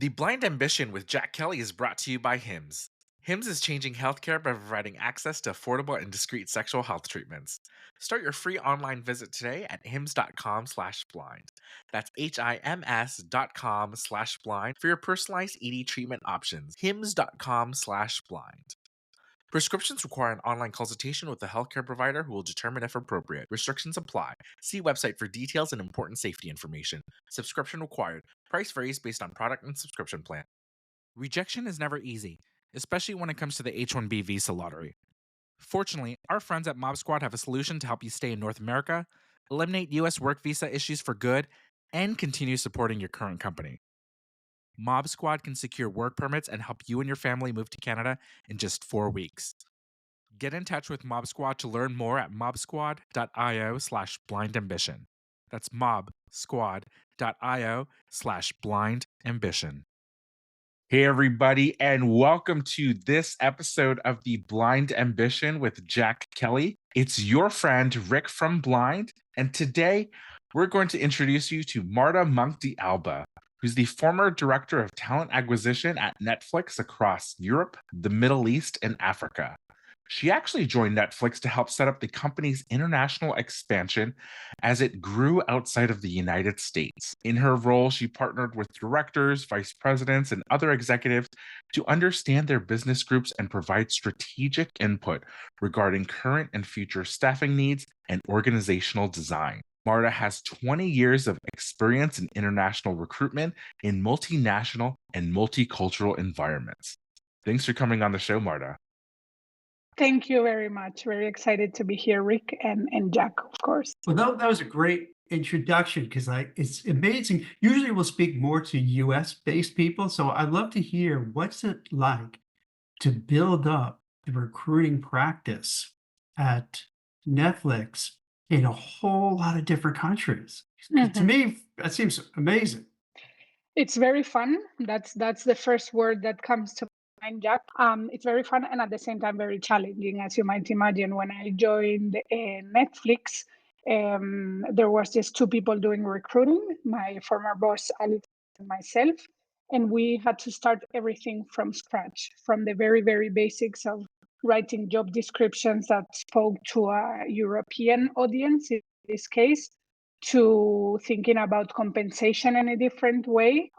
The Blind Ambition with Jack Kelly is brought to you by HIMS. HIMS is changing healthcare by providing access to affordable and discreet sexual health treatments. Start your free online visit today at hims.com/blind. That's HIMS.com/blind for your personalized ED treatment options. hims.com/blind. Prescriptions require an online consultation with a healthcare provider who will determine if appropriate. Restrictions apply. See website for details and important safety information. Subscription required. Price varies based on product and subscription plan. Rejection is never easy, especially when it comes to the H-1B visa lottery. Fortunately, our friends at Mob Squad have a solution to help you stay in North America, eliminate US work visa issues for good, and continue supporting your current company. Mob Squad can secure work permits and help you and your family move to Canada in just 4 weeks. Get in touch with Mob Squad to learn more at mobsquad.io/blindambition. That's mobsquad.io/blindambition. Hey, everybody, and welcome to this episode of The Blind Ambition with Jack Kelly. It's your friend, Rick from Blind, and today we're going to introduce you to Marta Munk de Alba, who's the former director of talent acquisition at Netflix across Europe, the Middle East, and Africa. She actually joined Netflix to help set up the company's international expansion as it grew outside of the United States. In her role, she partnered with directors, vice presidents, and other executives to understand their business groups and provide strategic input regarding current and future staffing needs and organizational design. Marta has 20 years of experience in international recruitment in multinational and multicultural environments. Thanks for coming on the show, Marta. Thank you very much. Very excited to be here, Rick and Jack, of course. Well, that was a great introduction because it's amazing. Usually we'll speak more to US based people. So I'd love to hear what's it like to build up the recruiting practice at Netflix in a whole lot of different countries. To me, that seems amazing. It's very fun. That's the first word that comes to mind, Jack. It's very fun and at the same time very challenging, as you might imagine. When I joined Netflix, there was just two people doing recruiting, my former boss, Alex, and myself. And we had to start everything from scratch, from the very, very basics of writing job descriptions that spoke to a European audience, in this case, to thinking about compensation in a different way,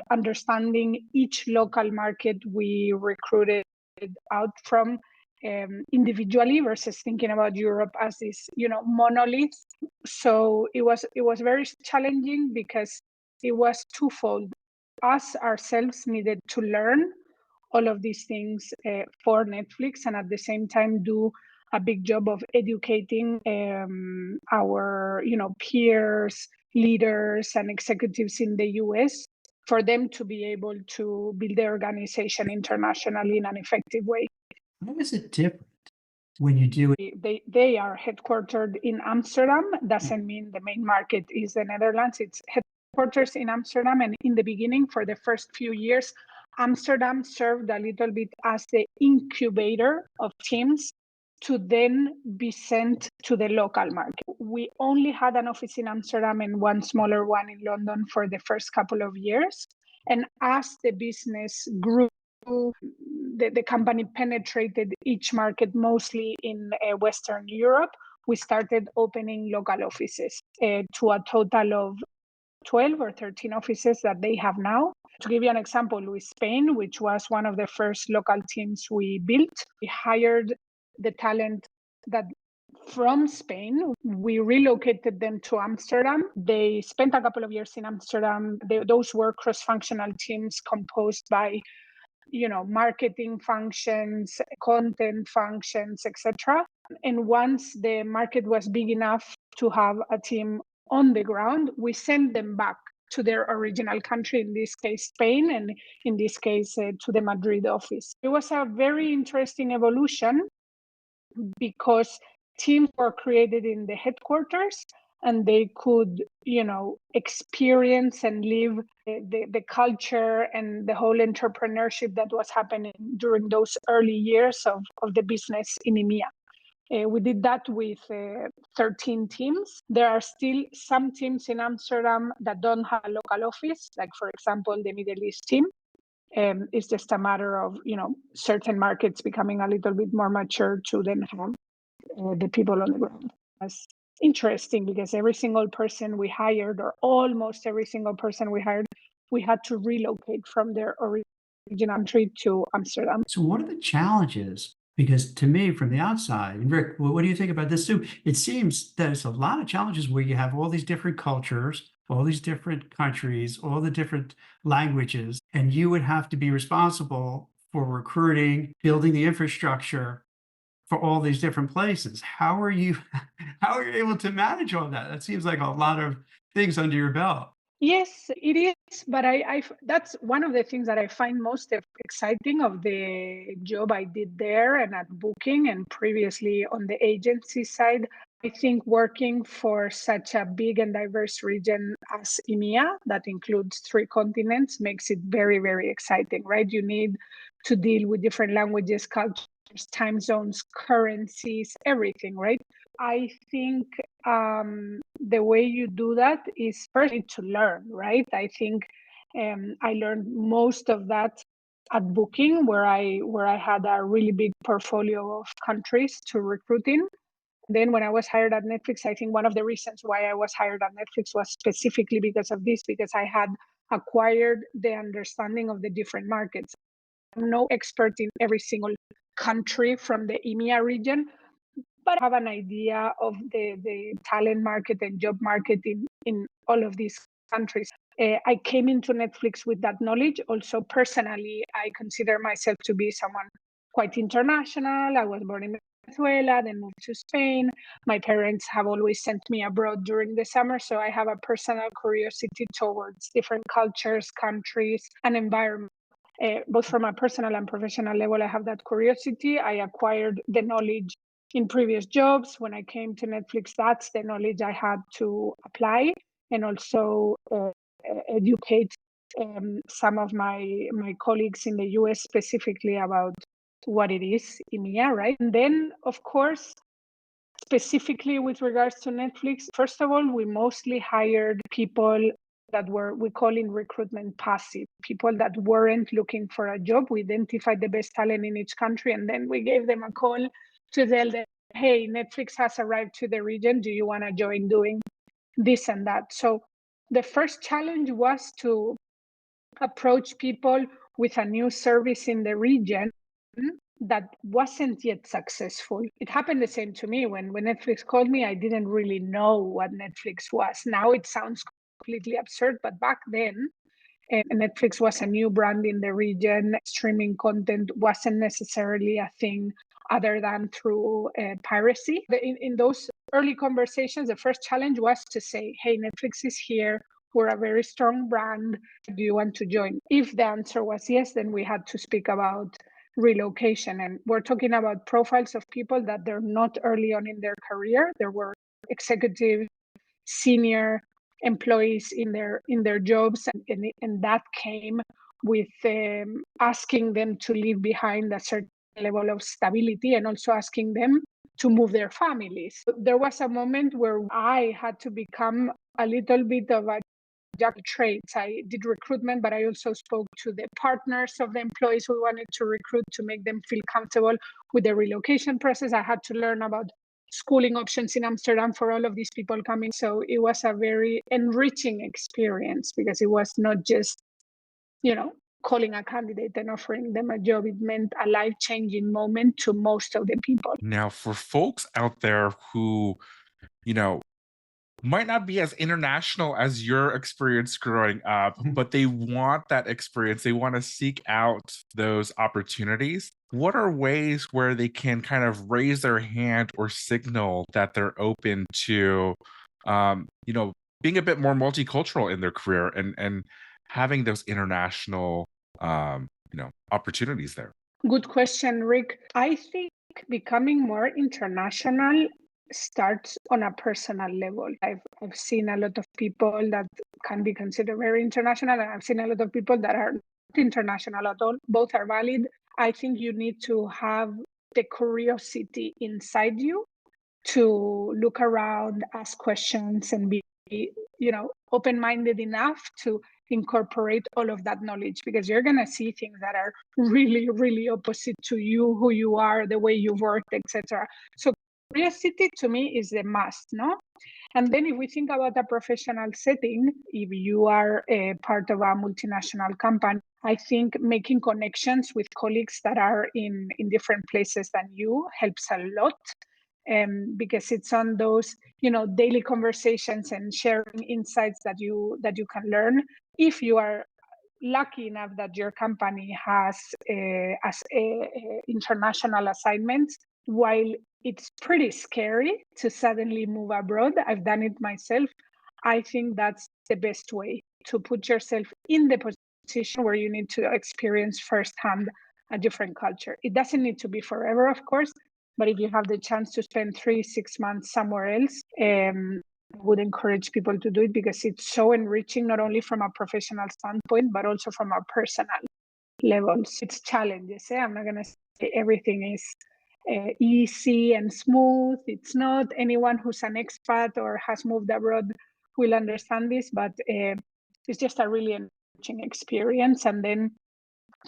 understanding each local market we recruited out from individually versus thinking about Europe as this, monolith. So it was very challenging because it was twofold. Us ourselves needed to learn all of these things for Netflix, and at the same time do a big job of educating our peers, leaders, and executives in the US for them to be able to build their organization internationally in an effective way. How is it different when you do it? They are headquartered in Amsterdam. Doesn't mean the main market is the Netherlands. It's headquarters in Amsterdam. And in the beginning, for the first few years, Amsterdam served a little bit as the incubator of teams to then be sent to the local market. We only had an office in Amsterdam and one smaller one in London for the first couple of years. And as the business grew, the company penetrated each market, mostly in Western Europe. We started opening local offices to a total of 12 or 13 offices that they have now. To give you an example, with Spain, which was one of the first local teams we built, we hired the talent that from Spain. We relocated them to Amsterdam. They spent a couple of years in Amsterdam. Those were cross-functional teams composed by marketing functions, content functions, etc. And once the market was big enough to have a team on the ground, we sent them back to their original country, in this case, Spain, and in this case, to the Madrid office. It was a very interesting evolution because teams were created in the headquarters and they could, experience and live the culture and the whole entrepreneurship that was happening during those early years of the business in EMEA. We did that with 13 teams. There are still some teams in Amsterdam that don't have a local office, like, for example, the Middle East team. It's just a matter of, certain markets becoming a little bit more mature to then have the people on the ground. That's interesting because every single person we hired, or almost every single person we hired, we had to relocate from their original country to Amsterdam. So what are the challenges? Because to me, from the outside, and Rick, what do you think about this too? It seems that it's a lot of challenges where you have all these different cultures, all these different countries, all the different languages, and you would have to be responsible for recruiting, building the infrastructure for all these different places. How are you how are you able to manage all that? That seems like a lot of things under your belt. Yes, it is, but that's one of the things that I find most exciting of the job I did there and at Booking and previously on the agency side. I think working for such a big and diverse region as EMEA, that includes 3 continents, makes it very, very exciting, right? You need to deal with different languages, cultures, time zones, currencies, everything, right? I think the way you do that is first you need to learn, right? I think I learned most of that at Booking, where I had a really big portfolio of countries to recruit in. Then when I was hired at Netflix, I think one of the reasons why I was hired at Netflix was specifically because of this, because I had acquired the understanding of the different markets. I'm no expert in every single country from the EMEA region, but I have an idea of the talent market and job market in all of these countries. I came into Netflix with that knowledge. Also, personally, I consider myself to be someone quite international. I was born in Venezuela, then moved to Spain. My parents have always sent me abroad during the summer, so I have a personal curiosity towards different cultures, countries, and environments. Both from a personal and professional level, I have that curiosity. I acquired the knowledge in previous jobs. When I came to Netflix, that's the knowledge I had to apply and also educate some of my colleagues in the US specifically about what it is EMEA, right? And then, of course, specifically with regards to Netflix, first of all, we mostly hired people that we call in recruitment passive, people that weren't looking for a job. We identified the best talent in each country, and then we gave them a call to tell them, hey, Netflix has arrived to the region. Do you want to join doing this and that? So the first challenge was to approach people with a new service in the region that wasn't yet successful. It happened the same to me. When Netflix called me, I didn't really know what Netflix was. Now it sounds completely absurd, but back then, Netflix was a new brand in the region. Streaming content wasn't necessarily a thing other than through piracy. In those early conversations, the first challenge was to say, hey, Netflix is here. We're a very strong brand. Do you want to join? If the answer was yes, then we had to speak about relocation. And we're talking about profiles of people that they're not early on in their career. There were executive, senior employees in their jobs, and that came with asking them to leave behind a certain level of stability and also asking them to move their families. There was a moment where I had to become a little bit of a jack of trades. I did recruitment, but I also spoke to the partners of the employees who wanted to recruit to make them feel comfortable with the relocation process. I had to learn about schooling options in Amsterdam for all of these people coming. So it was a very enriching experience because it was not just, calling a candidate and offering them a job. It meant a life-changing moment to most of the people. Now, for folks out there who, might not be as international as your experience growing up, but they want that experience. They want to seek out those opportunities. What are ways where they can kind of raise their hand or signal that they're open to, being a bit more multicultural in their career and having those international, opportunities there? Good question, Rick. I think becoming more international starts on a personal level. I've seen a lot of people that can be considered very international, and I've seen a lot of people that are not international at all. Both are valid. I think you need to have the curiosity inside you to look around, ask questions, and be, open-minded enough to incorporate all of that knowledge, because you're going to see things that are really, really opposite to you, who you are, the way you've worked, etc. So curiosity to me is a must, no? And then if we think about a professional setting, if you are a part of a multinational company, I think making connections with colleagues that are in different places than you helps a lot. Because it's on those, daily conversations and sharing insights that you can learn. If you are lucky enough that your company has international assignments, while it's pretty scary to suddenly move abroad, I've done it myself. I think that's the best way to put yourself in the position where you need to experience firsthand a different culture. It doesn't need to be forever, of course, but if you have the chance to spend 3-6 months somewhere else, I would encourage people to do it, because it's so enriching, not only from a professional standpoint, but also from a personal levels. It's challenges. I'm not going to say everything is easy and smooth. It's not. Anyone who's an expat or has moved abroad will understand this, but it's just a really enriching experience. And then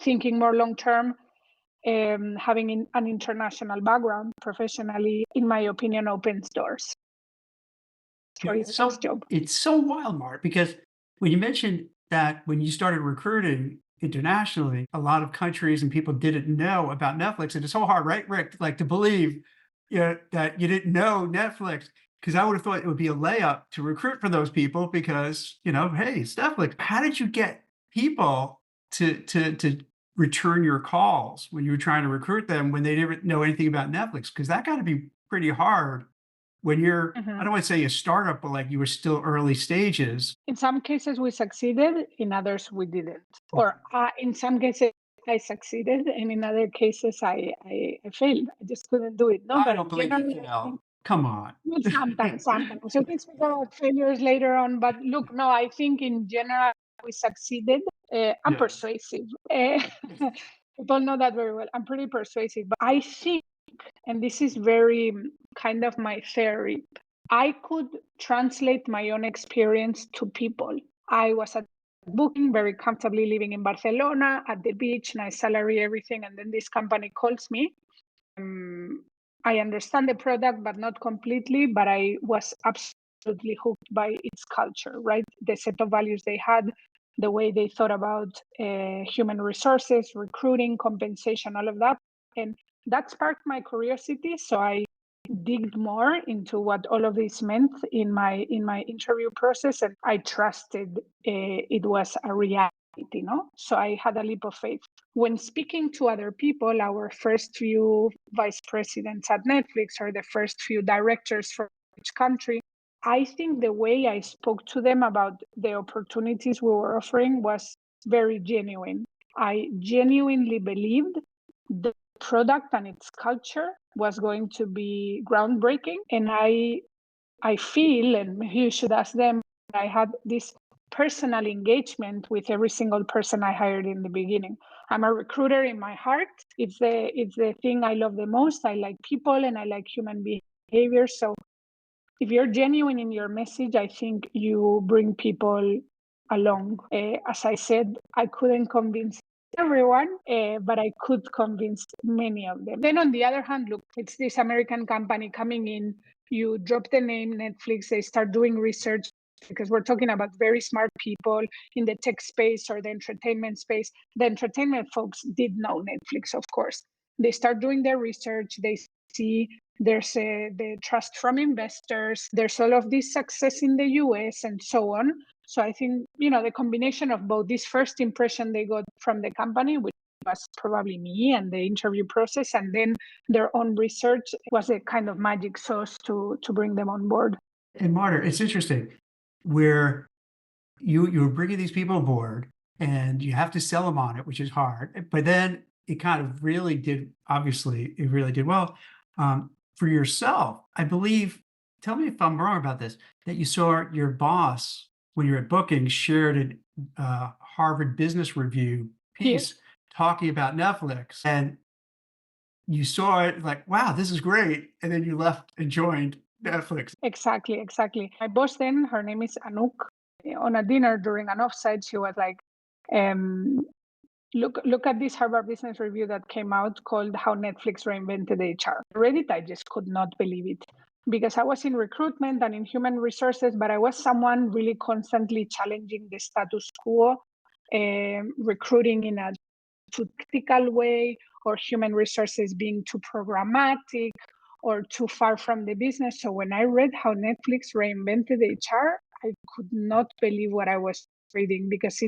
thinking more long term, having an international background professionally, in my opinion, opens doors for your next job. It's so wild, Mark, because when you mentioned that when you started recruiting internationally, a lot of countries and people didn't know about Netflix, and it's so hard, right, Rick, like to believe, that you didn't know Netflix, because I would have thought it would be a layup to recruit for those people because, hey, it's Netflix. How did you get people to return your calls when you were trying to recruit them when they didn't know anything about Netflix? Because that got to be pretty hard when you're, I don't want to say a startup, but like you were still early stages. In some cases we succeeded, in others we didn't. Or in some cases I succeeded, and in other cases I failed. I just couldn't do it. No, I don't believe you failed. Come on. Well, sometimes. So let's speak about failures later on. But look, no, I think in general we succeeded. I'm persuasive. People know that very well. I'm pretty persuasive. But I think, and this is very kind of my theory, I could translate my own experience to people. I was at booking, very comfortably living in Barcelona, at the beach, nice salary, everything. And then this company calls me. I understand the product, but not completely, but I was absolutely hooked by its culture, right? The set of values they had, the way they thought about human resources, recruiting, compensation, all of that. And that sparked my curiosity. So I digged more into what all of this meant in my interview process, and I trusted it was a reality, so I had a leap of faith. When speaking to other people, our first few vice presidents at Netflix, or the first few directors for each country, I think the way I spoke to them about the opportunities we were offering was very genuine. I genuinely believed the product and its culture was going to be groundbreaking. And I feel, and you should ask them, I had this personal engagement with every single person I hired in the beginning. I'm a recruiter in my heart. It's the thing I love the most. I like people and I like human behavior. So if you're genuine in your message, I think you bring people along. As I said, I couldn't convince everyone, but I could convince many of them. Then on the other hand, look, it's this American company coming in. You drop the name Netflix, they start doing research, because we're talking about very smart people in the tech space or the entertainment space. The entertainment folks did know Netflix, of course. They start doing their research, they see there's the trust from investors, there's all of this success in the US and so on. So I think, the combination of both, this first impression they got from the company, which was probably me and the interview process, and then their own research, was a kind of magic sauce to bring them on board. And Marta, it's interesting where you're bringing these people aboard and you have to sell them on it, which is hard. But then it kind of really did, obviously, it really did well. For yourself, I believe, tell me if I'm wrong about this, that you saw your boss, when you were at Booking, shared a Harvard Business Review piece talking about Netflix. And you saw it like, wow, this is great. And then you left and joined Netflix. Exactly, exactly. My boss then, her name is Anouk. On a dinner during an offsite, she was like, um, look at this Harvard Business Review that came out called How Netflix Reinvented HR. I read it, I just could not believe it because I was in recruitment and in human resources, but I was someone really constantly challenging the status quo, recruiting in a too tactical way, or human resources being too programmatic or too far from the business. So when I read How Netflix Reinvented HR, I could not believe what I was reading because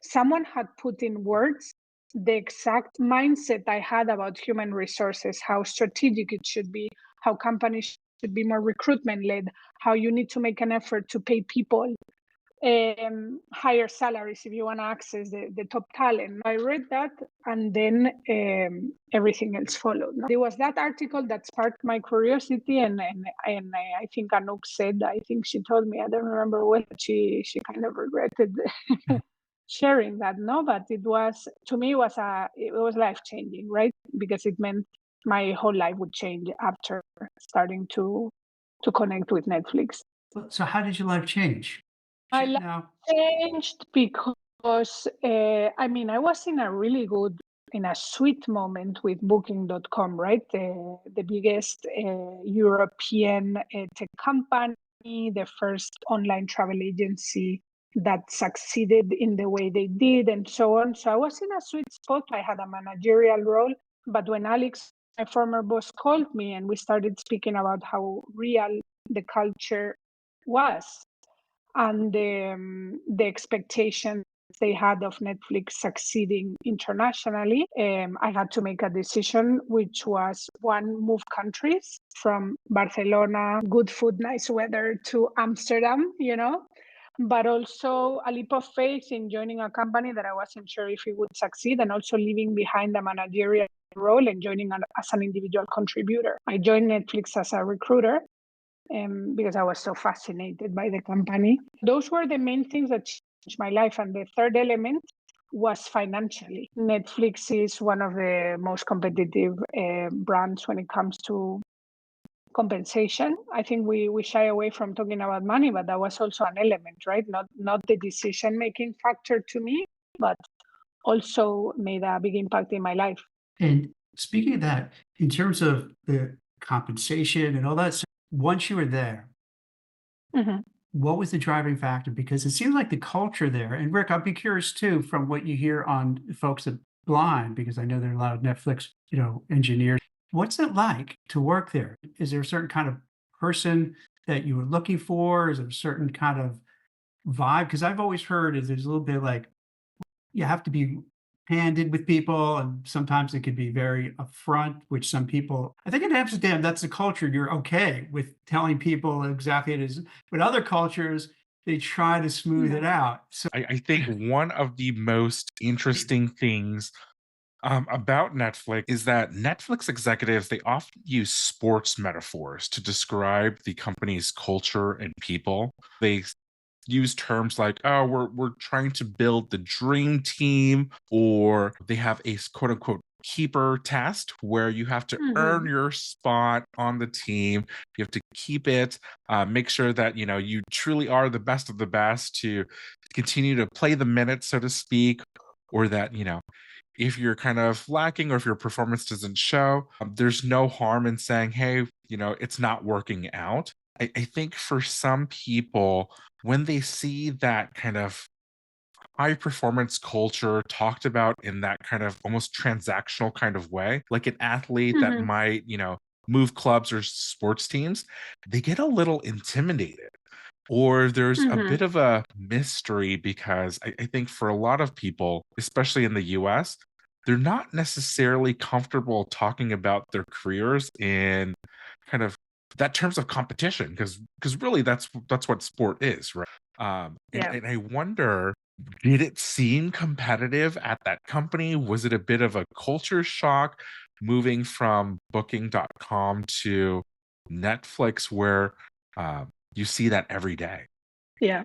someone had put in words the exact mindset I had about human resources, how strategic it should be, how companies should be more recruitment led, how you need to make an effort to pay people higher salaries if you want to access the top talent. I read that, and then everything else followed. There was that article that sparked my curiosity, and I think Anouk said, I think she told me, I don't remember what, she kind of regretted sharing that, no, but it was, to me, it was life changing, right? Because it meant my whole life would change after starting to connect with Netflix. So how did your life change? My life Now, changed because I was in a sweet moment with Booking.com, right? The biggest European tech company, the first online travel agency that succeeded in the way they did, and so on. So I was in a sweet spot. I had a managerial role, but when Alex, my former boss, called me and we started speaking about how real the culture was, and the expectations they had of Netflix succeeding internationally, I had to make a decision, which was one, move countries from Barcelona, good food, nice weather, to Amsterdam, but also a leap of faith in joining a company that I wasn't sure if it would succeed, and also leaving behind a managerial role and joining as an individual contributor. I joined Netflix as a recruiter, because I was so fascinated by the company. Those were the main things that changed my life. And the third element was financially. Netflix is one of the most competitive brands when it comes to compensation. I think we shy away from talking about money, but that was also an element, right? Not the decision-making factor to me, but also made a big impact in my life. and speaking of that, in terms of the compensation and all that, stuff, once you were there, Mhm. what was the driving factor? Because it seems like the culture there, and Rick, I'd be curious too, from what you hear on folks at Blind, because I know there are a lot of Netflix, engineers. What's it like to work there? Is there a certain kind of person that you were looking for? Is there a certain kind of vibe? Because I've always heard is there's a little bit like you have to be candid with people, and sometimes it could be very upfront, which some people, I think in Amsterdam, that's the culture. You're okay with telling people exactly it is. But other cultures, they try to smooth it out. So I think one of the most interesting things about Netflix is that Netflix executives, they often use sports metaphors to describe the company's culture and people. They use terms like, oh, we're trying to build the dream team, or they have a quote unquote keeper test where you have to earn your spot on the team. You have to keep it, make sure that you truly are the best of the best to continue to play the minutes, so to speak, or that if you're kind of lacking or if your performance doesn't show, there's no harm in saying, hey, it's not working out. I think for some people, when they see that kind of high performance culture talked about in that kind of almost transactional kind of way, like an athlete that might, move clubs or sports teams, they get a little intimidated. Or there's a bit of a mystery because I think for a lot of people, especially in the US, they're not necessarily comfortable talking about their careers in kind of that terms of competition because really that's what sport is, right? Yeah. And I wonder, did it seem competitive at that company? Was it a bit of a culture shock moving from booking.com to Netflix where you see that every day? Yeah.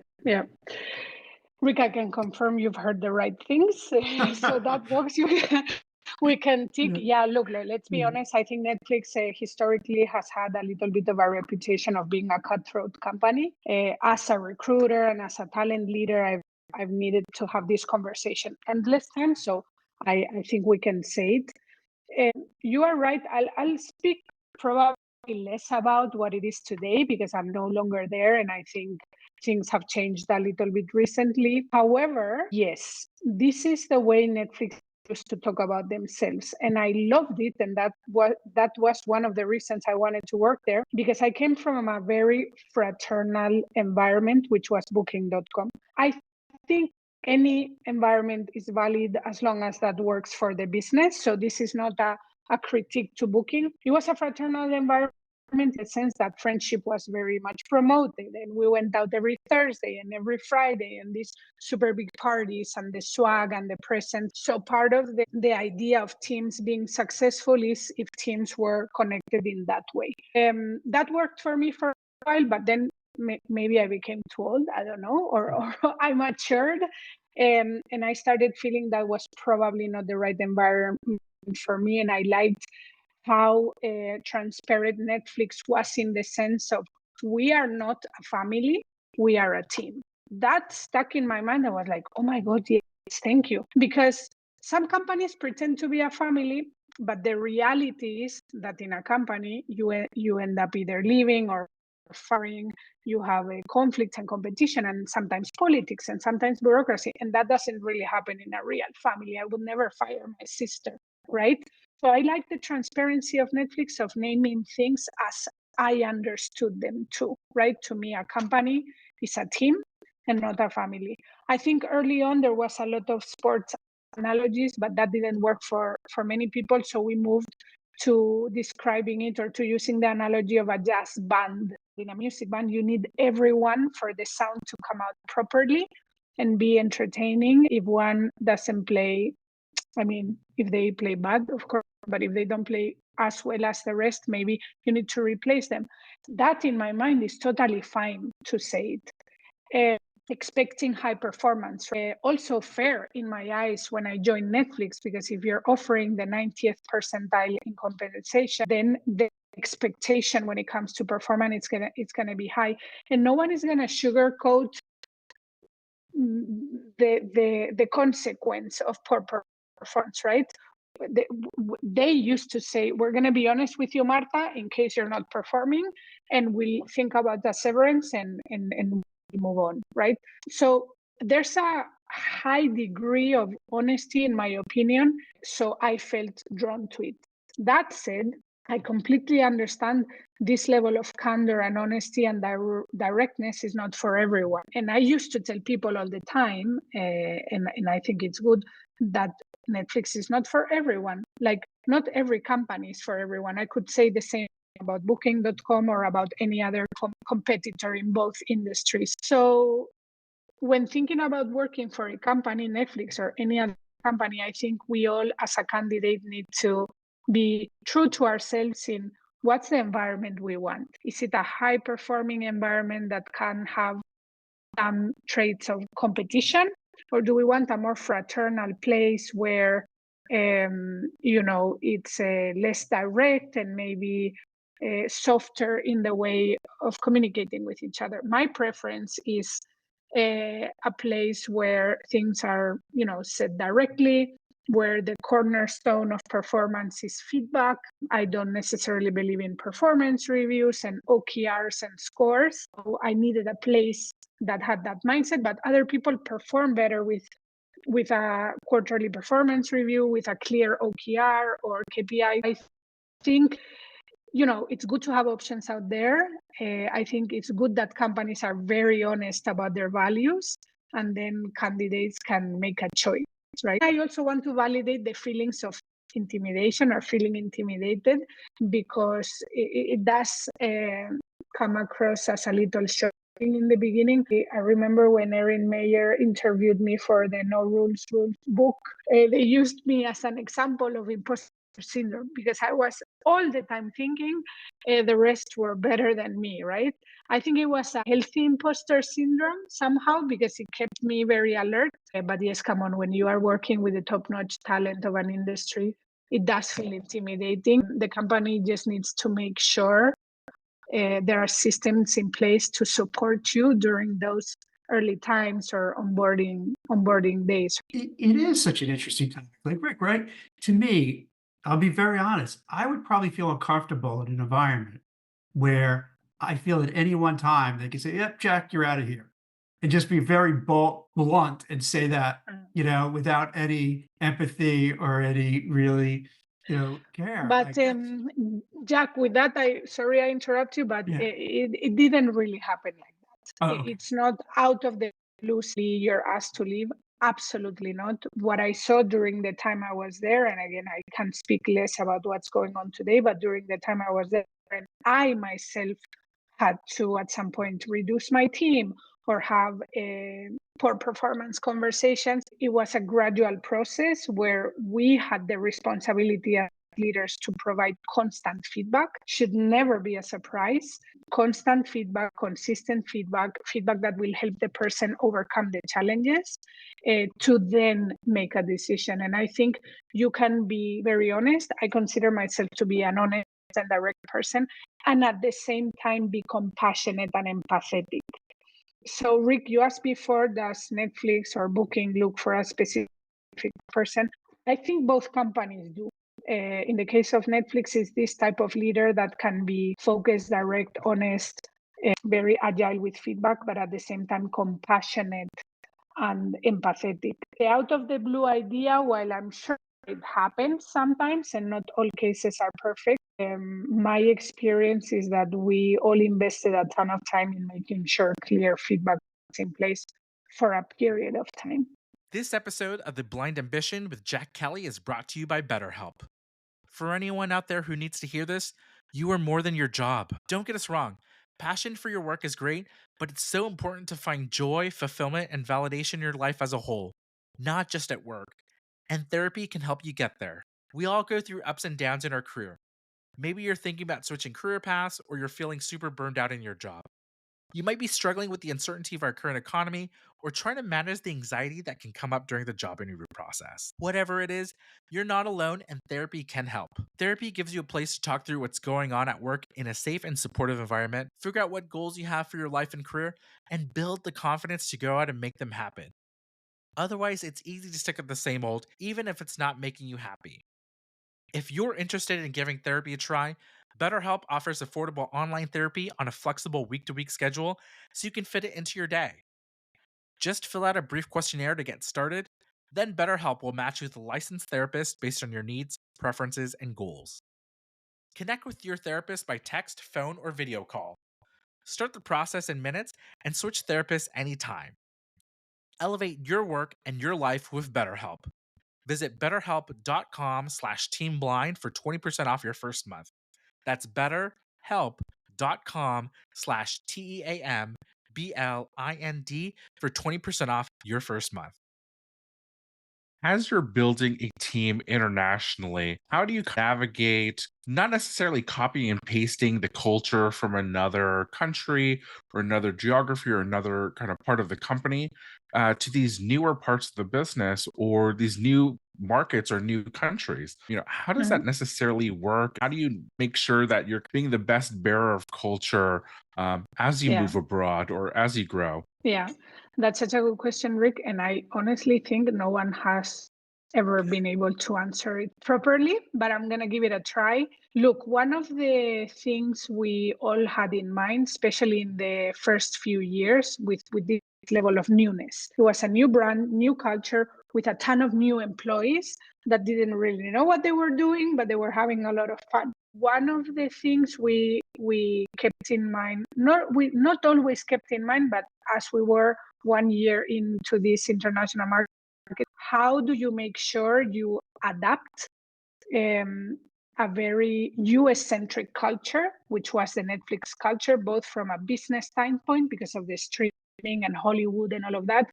Rick, I can confirm you've heard the right things. So that box We can tick. Yeah. Yeah, look, let's be Yeah. honest. I think Netflix historically has had a little bit of a reputation of being a cutthroat company. As a recruiter and as a talent leader, I've needed to have this conversation endless times. So I think we can say it. You are right. I'll speak probably less about what it is today because I'm no longer there, and I think things have changed a little bit recently. However, yes, this is the way Netflix used to talk about themselves, and I loved it, and that was one of the reasons I wanted to work there, because I came from a very fraternal environment, which was Booking.com. I think any environment is valid as long as that works for the business. So this is not a critique to Booking. It was a fraternal environment in the sense that friendship was very much promoted, and we went out every Thursday and every Friday, and these super big parties and the swag and the present. So part of the idea of teams being successful is if teams were connected in that way. That worked for me for a while, but then maybe I became too old, I don't know, or I matured, and I started feeling that was probably not the right environment for me. And I liked how transparent Netflix was in the sense of, we are not a family, we are a team. That stuck in my mind. I was like, oh my God, yes, thank you. Because some companies pretend to be a family, but the reality is that in a company, you end up either leaving or firing. You have a conflict and competition, and sometimes politics, and sometimes bureaucracy. And that doesn't really happen in a real family. I would never fire my sister, right? So I like the transparency of Netflix of naming things as I understood them too, right? To me, a company is a team and not a family. I think early on there was a lot of sports analogies, but that didn't work for many people. So we moved to describing it, or to using the analogy of a jazz band. In a music band, you need everyone for the sound to come out properly and be entertaining. If one doesn't play, I mean, if they play bad, of course, but if they don't play as well as the rest, maybe you need to replace them. That, in my mind, is totally fine to say it. Expecting high performance. Also fair in my eyes when I joined Netflix, because if you're offering the 90th percentile in compensation, then the expectation when it comes to performance, it's gonna be high, and no one is gonna sugarcoat the consequence of poor performance, right? They used to say, we're going to be honest with you, Marta, in case you're not performing, and we'll think about the severance and move on, right? So there's a high degree of honesty, in my opinion, so I felt drawn to it. That said, I completely understand this level of candor and honesty and directness is not for everyone. And I used to tell people all the time, and I think it's good, that Netflix is not for everyone. Like, not every company is for everyone. I could say the same about Booking.com or about any other competitor in both industries. So when thinking about working for a company, Netflix or any other company, I think we all as a candidate need to be true to ourselves in what's the environment we want. Is it a high performing environment that can have some traits of competition? Or do we want a more fraternal place where, it's less direct and maybe softer in the way of communicating with each other? My preference is a place where things are, said directly, where the cornerstone of performance is feedback. I don't necessarily believe in performance reviews and OKRs and scores. So I needed a place that had that mindset, but other people perform better with a quarterly performance review, with a clear OKR or KPI. I think, it's good to have options out there. I think it's good that companies are very honest about their values, and then candidates can make a choice, right? I also want to validate the feelings of intimidation or feeling intimidated, because it does come across as a little shocking in the beginning. I remember when Erin Meyer interviewed me for the No Rules book, they used me as an example of imposter syndrome, because I was all the time thinking the rest were better than me, right? I think it was a healthy imposter syndrome somehow, because it kept me very alert. But yes, come on, when you are working with the top-notch talent of an industry, it does feel intimidating. The company just needs to make sure there are systems in place to support you during those early times or onboarding days. It is such an interesting topic. Like Rick, right? To me, I'll be very honest, I would probably feel uncomfortable in an environment where I feel at any one time they can say, "Yep, Jack, you're out of here," and just be very blunt and say that, without any empathy or any really, care. But Like that's Jack, with that, sorry I interrupt you, but yeah. it didn't really happen like that. Oh, okay. It's not out of the blue, you're asked to leave. Absolutely not. What I saw during the time I was there, and again, I can speak less about what's going on today, but during the time I was there, and I myself had to at some point reduce my team or have poor performance conversations. It was a gradual process where we had the responsibility as leaders to provide constant feedback. Should never be a surprise. Constant feedback, consistent feedback that will help the person overcome the challenges to then make a decision. And I think you can be very honest. I consider myself to be an honest and direct person, and at the same time be compassionate and empathetic. So Rick, you asked before, does Netflix or Booking look for a specific person? I think both companies do. In the case of Netflix, is this type of leader that can be focused, direct, honest, very agile with feedback, but at the same time compassionate and empathetic. The out of the blue idea, while I'm sure it happens sometimes and not all cases are perfect, my experience is that we all invested a ton of time in making sure clear feedback is in place for a period of time. This episode of The Blind Ambition with Jack Kelly is brought to you by BetterHelp. For anyone out there who needs to hear this, you are more than your job. Don't get us wrong. Passion for your work is great, but it's so important to find joy, fulfillment, and validation in your life as a whole, not just at work. And therapy can help you get there. We all go through ups and downs in our career. Maybe you're thinking about switching career paths or you're feeling super burned out in your job. You might be struggling with the uncertainty of our current economy or trying to manage the anxiety that can come up during the job interview process. Whatever it is, you're not alone and therapy can help. Therapy gives you a place to talk through what's going on at work in a safe and supportive environment, figure out what goals you have for your life and career, and build the confidence to go out and make them happen. Otherwise, it's easy to stick at the same old, even if it's not making you happy. If you're interested in giving therapy a try, BetterHelp offers affordable online therapy on a flexible week-to-week schedule so you can fit it into your day. Just fill out a brief questionnaire to get started, then BetterHelp will match you with a licensed therapist based on your needs, preferences, and goals. Connect with your therapist by text, phone, or video call. Start the process in minutes and switch therapists anytime. Elevate your work and your life with BetterHelp. Visit betterhelp.com/teamblind for 20% off your first month. That's betterhelp.com/teamblind for 20% off your first month. As you're building a team internationally, how do you navigate not necessarily copying and pasting the culture from another country or another geography or another kind of part of the company to these newer parts of the business or these new markets or new countries? How does that necessarily work? How do you make sure that you're being the best bearer of culture as you move abroad or as you grow? Yeah, that's such a good question, Rick. And I honestly think no one has ever been able to answer it properly, but I'm going to give it a try. Look, one of the things we all had in mind, especially in the first few years with this level of newness, it was a new brand, new culture with a ton of new employees that didn't really know what they were doing, but they were having a lot of fun. One of the things we kept in mind, not always kept in mind, but as we were 1 year into this international market, how do you make sure you adapt a very US-centric culture, which was the Netflix culture, both from a business standpoint because of the streaming and Hollywood and all of that,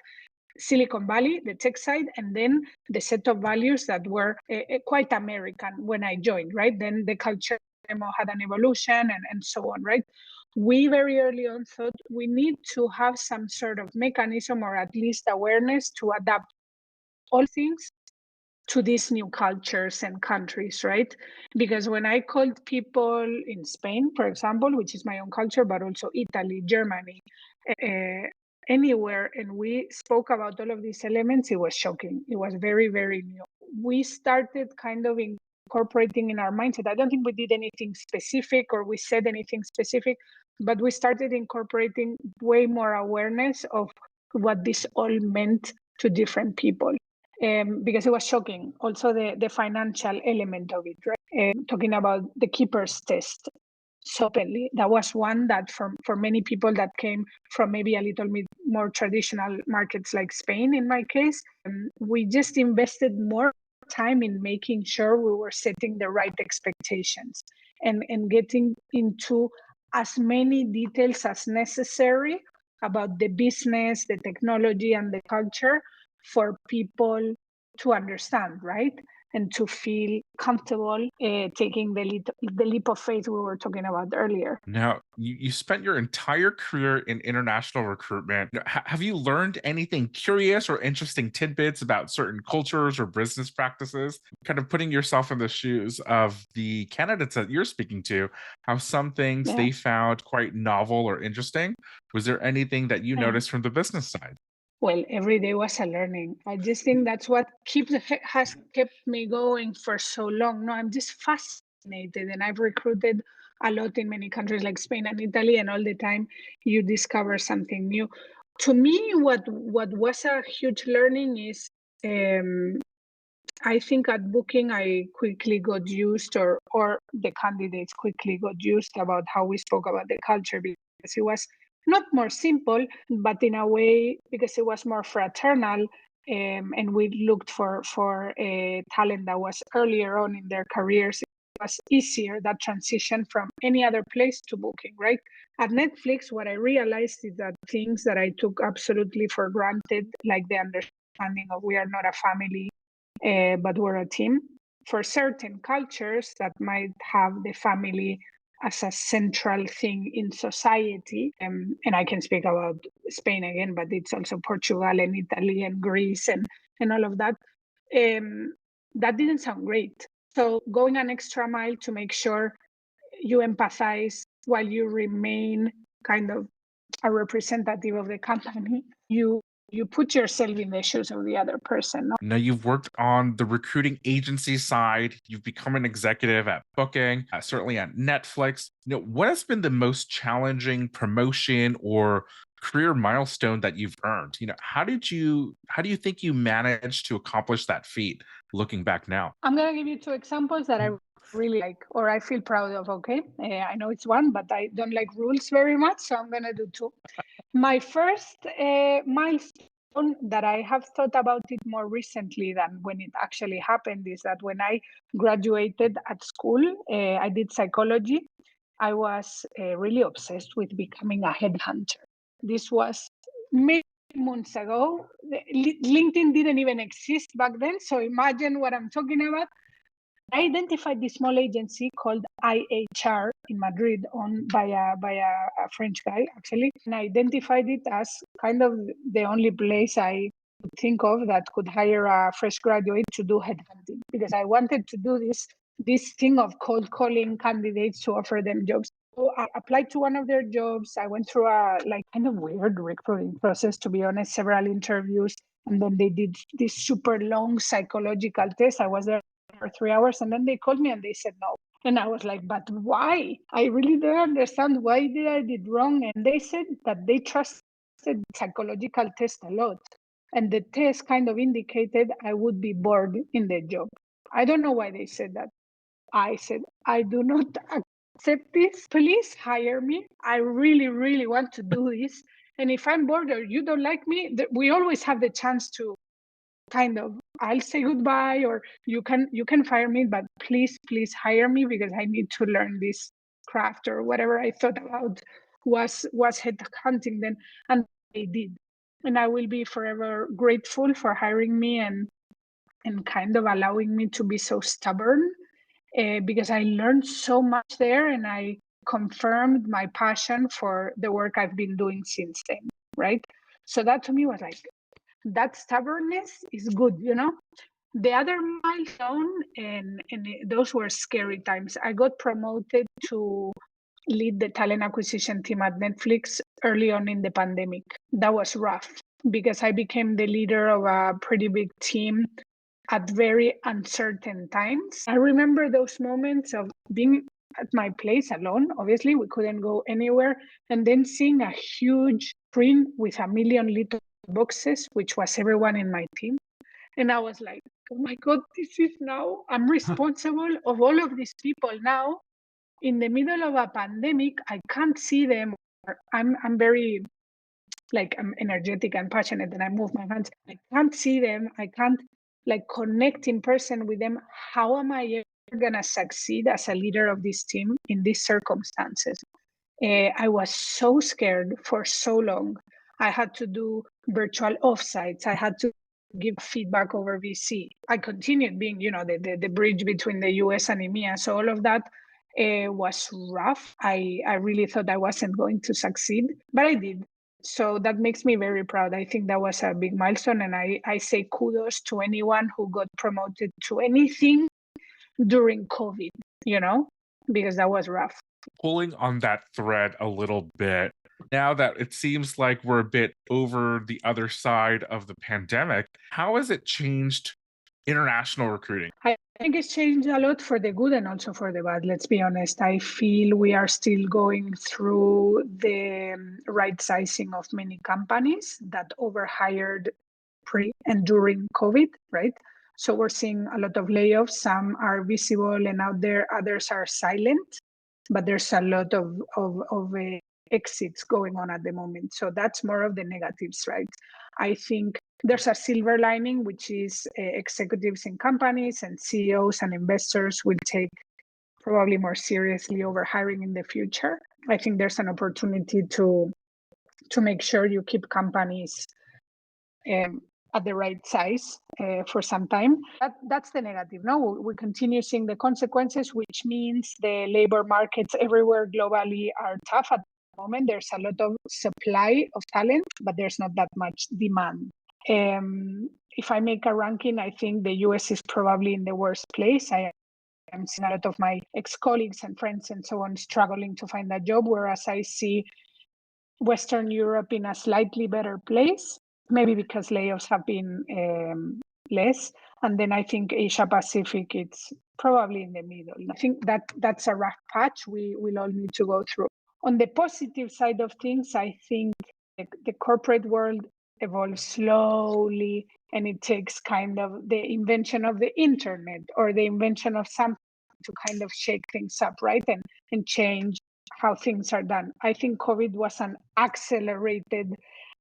Silicon Valley, the tech side, and then the set of values that were quite American when I joined, right? Then the culture had an evolution and so on, right? We very early on thought we need to have some sort of mechanism or at least awareness to adapt all things to these new cultures and countries, right? Because when I called people in Spain, for example, which is my own culture, but also Italy, Germany, uh, anywhere, and we spoke about all of these elements, it was shocking. It was very, very new. We started kind of incorporating in our mindset. I don't think we did anything specific or we said anything specific, but we started incorporating way more awareness of what this all meant to different people. Because it was shocking. Also, the financial element of it, right? Talking about the keeper's test so openly. That was one that for many people that came from maybe a little bit more traditional markets like Spain, in my case, we just invested more time in making sure we were setting the right expectations and getting into as many details as necessary about the business, the technology, and the culture for people to understand, right? And to feel comfortable taking the leap of faith we were talking about earlier. Now, you spent your entire career in international recruitment. Have you learned anything curious or interesting tidbits about certain cultures or business practices? Kind of putting yourself in the shoes of the candidates that you're speaking to, how some things they found quite novel or interesting. Was there anything that you noticed from the business side? Well, every day was a learning. I just think that's what has kept me going for so long. No, I'm just fascinated, and I've recruited a lot in many countries like Spain and Italy, and all the time you discover something new. To me, what was a huge learning is, I think at booking I quickly got used, or the candidates quickly got used about how we spoke about the culture, because it was not more simple, but in a way, because it was more fraternal, and we looked for a talent that was earlier on in their careers. It was easier, that transition from any other place to booking, right? At Netflix, what I realized is that things that I took absolutely for granted, like the understanding of we are not a family, but we're a team. For certain cultures that might have the family as a central thing in society, and I can speak about Spain again, but it's also Portugal and Italy and Greece and all of that, that didn't sound great. So going an extra mile to make sure you empathize while you remain kind of a representative of the company, you put yourself in the shoes of the other person. No? Now, you've worked on the recruiting agency side. You've become an executive at Booking, certainly at Netflix. What has been the most challenging promotion or career milestone that you've earned? How do you think you managed to accomplish that feat looking back now? I'm going to give you two examples that I really like, or I feel proud of, okay? I know it's one, but I don't like rules very much, so I'm going to do two. My first milestone that I have thought about it more recently than when it actually happened is that when I graduated at school, I did psychology. I was really obsessed with becoming a headhunter. This was many months ago. LinkedIn didn't even exist back then, so imagine what I'm talking about. I identified this small agency called IHR in Madrid, owned by a French guy, actually. And I identified it as kind of the only place I could think of that could hire a fresh graduate to do headhunting, because I wanted to do this thing of cold calling candidates to offer them jobs. So I applied to one of their jobs. I went through a kind of weird recruiting process, to be honest, several interviews. And then they did this super long psychological test. I was there for 3 hours, and then they called me and they said no. And I was like, but why? I really don't understand why I did wrong. And they said that they trusted the psychological test a lot. And the test kind of indicated I would be bored in the job. I don't know why they said that. I said, I do not accept this. Please hire me. I really, really want to do this. And if I'm bored or you don't like me, we always have the chance to kind of, I'll say goodbye, or you can fire me, but please hire me, because I need to learn this craft, or whatever I thought about was headhunting then. And they did. And I will be forever grateful for hiring me and kind of allowing me to be so stubborn, because I learned so much there, and I confirmed my passion for the work I've been doing since then, right? So that to me was like, that stubbornness is good, The other milestone, and those were scary times. I got promoted to lead the talent acquisition team at Netflix early on in the pandemic. That was rough because I became the leader of a pretty big team at very uncertain times. I remember those moments of being at my place alone. Obviously, we couldn't go anywhere. And then seeing a huge screen with a million little boxes, which was everyone in my team. And I was like, oh my God, this is now, I'm responsible of all of these people now. In the middle of a pandemic, I can't see them. I'm very I'm energetic and passionate and I move my hands. I can't see them. I can't connect in person with them. How am I ever gonna succeed as a leader of this team in these circumstances? I was so scared for so long. I had to do virtual offsites. I had to give feedback over VC. I continued being, the bridge between the US and EMEA. So all of that was rough. I really thought I wasn't going to succeed, but I did. So that makes me very proud. I think that was a big milestone. And I say kudos to anyone who got promoted to anything during COVID, because that was rough. Pulling on that thread a little bit, now that it seems like we're a bit over the other side of the pandemic, how has it changed international recruiting? I think it's changed a lot for the good and also for the bad. Let's be honest. I feel we are still going through the right sizing of many companies that overhired pre and during COVID, right? So we're seeing a lot of layoffs. Some are visible and out there, others are silent, but there's a lot of exits going on at the moment. So that's more of the negatives, right? I think there's a silver lining, which is executives in companies and CEOs and investors will take probably more seriously over hiring in the future. I think there's an opportunity to make sure you keep companies at the right size for some time. That's the negative. No, we continue seeing the consequences, which means the labor markets everywhere globally are tough at the moment. There's a lot of supply of talent, but there's not that much demand. If I make a ranking, I think the US is probably in the worst place. I am seeing a lot of my ex-colleagues and friends and so on struggling to find a job, whereas I see Western Europe in a slightly better place, maybe because layoffs have been less. And then I think Asia Pacific, it's probably in the middle. I think that's a rough patch we will all need to go through. On the positive side of things, I think the corporate world evolves slowly, and it takes kind of the invention of the internet or the invention of something to kind of shake things up, right? And change how things are done. I think COVID was an accelerated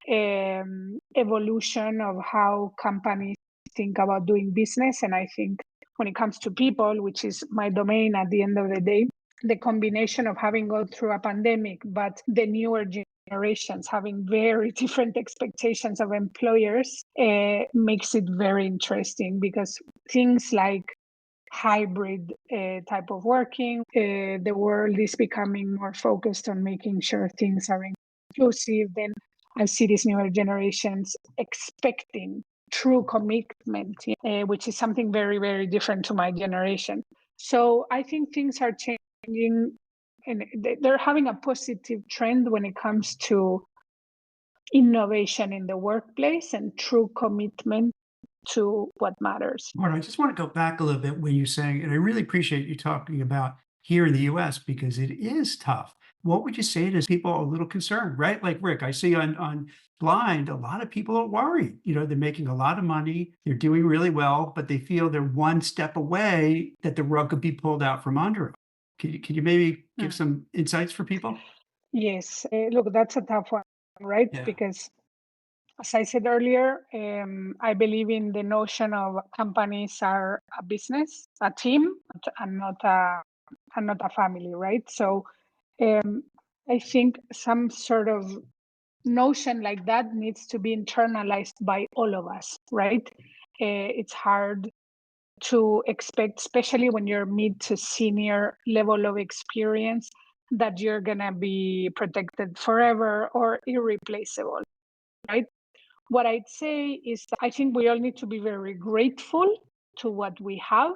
evolution of how companies think about doing business. And I think when it comes to people, which is my domain at the end of the day, the combination of having gone through a pandemic, but the newer generations having very different expectations of employers makes it very interesting, because things like hybrid type of working, the world is becoming more focused on making sure things are inclusive. Then I see these newer generations expecting true commitment, which is something very, very different to my generation. So I think things are changing, and they're having a positive trend when it comes to innovation in the workplace and true commitment to what matters. Marta, I just want to go back a little bit when you're saying, and I really appreciate you talking about here in the US because it is tough. What would you say to people a little concerned, right? Like Rick, I see on Blind, a lot of people are worried. They're making a lot of money, they're doing really well, but they feel they're one step away that the rug could be pulled out from under them. Can you maybe give some insights for people? Yes, look, that's a tough one, right? Yeah. Because as I said earlier, I believe in the notion of companies are a business, a team, and not a family, right? So I think some sort of notion like that needs to be internalized by all of us, right? It's hard to expect, especially when you're mid to senior level of experience, that you're gonna be protected forever or irreplaceable, right? What I'd say is that I think we all need to be very grateful to what we have,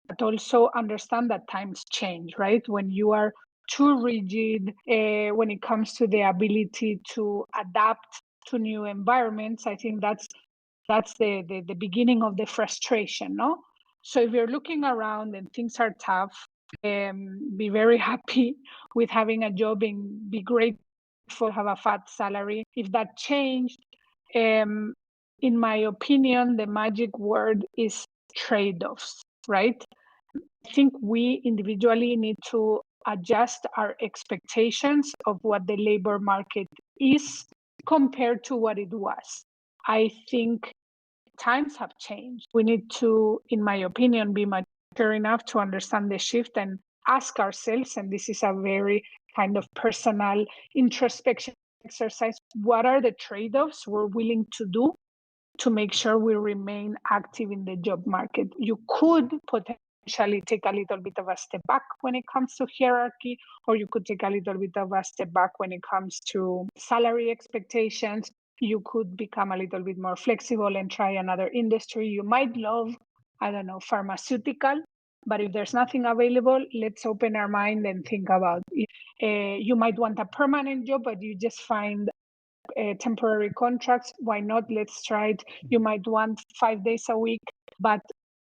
but also understand that times change, right? When you are too rigid when it comes to the ability to adapt to new environments, I think that's the beginning of the frustration, no? So if you're looking around and things are tough, be very happy with having a job and be grateful, have a fat salary. If that changed, in my opinion, the magic word is trade-offs, right? I think we individually need to adjust our expectations of what the labor market is compared to what it was. I think times have changed. We need to, in my opinion, be mature enough to understand the shift and ask ourselves, and this is a very kind of personal introspection exercise, what are the trade-offs we're willing to do to make sure we remain active in the job market? You could potentially take a little bit of a step back when it comes to hierarchy, or you could take a little bit of a step back when it comes to salary expectations. You could become a little bit more flexible and try another industry. You might love, I don't know, pharmaceutical, but if there's nothing available, let's open our mind and think about it. You might want a permanent job, but you just find temporary contracts. Why not? Let's try it. You might want 5 days a week, but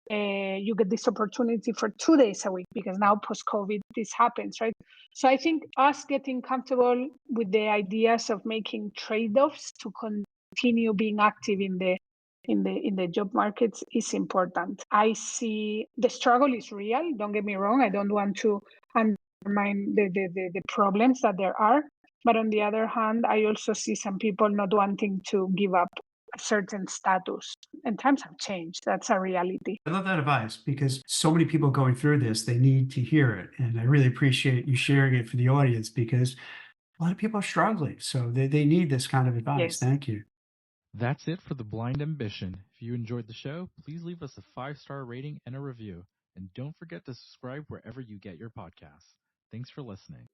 you get this opportunity for 2 days a week because now post-COVID this happens, right? So I think us getting comfortable with the ideas of making trade-offs to continue being active in the job markets is important. I see the struggle is real. Don't get me wrong. I don't want to undermine the problems that there are. But on the other hand, I also see some people not wanting to give up a certain status. And times have changed. That's a reality. I love that advice because so many people going through this, they need to hear it. And I really appreciate you sharing it for the audience because a lot of people are struggling. So they need this kind of advice. Yes. Thank you. That's it for The Blind Ambition. If you enjoyed the show, please leave us a 5-star rating and a review. And don't forget to subscribe wherever you get your podcasts. Thanks for listening.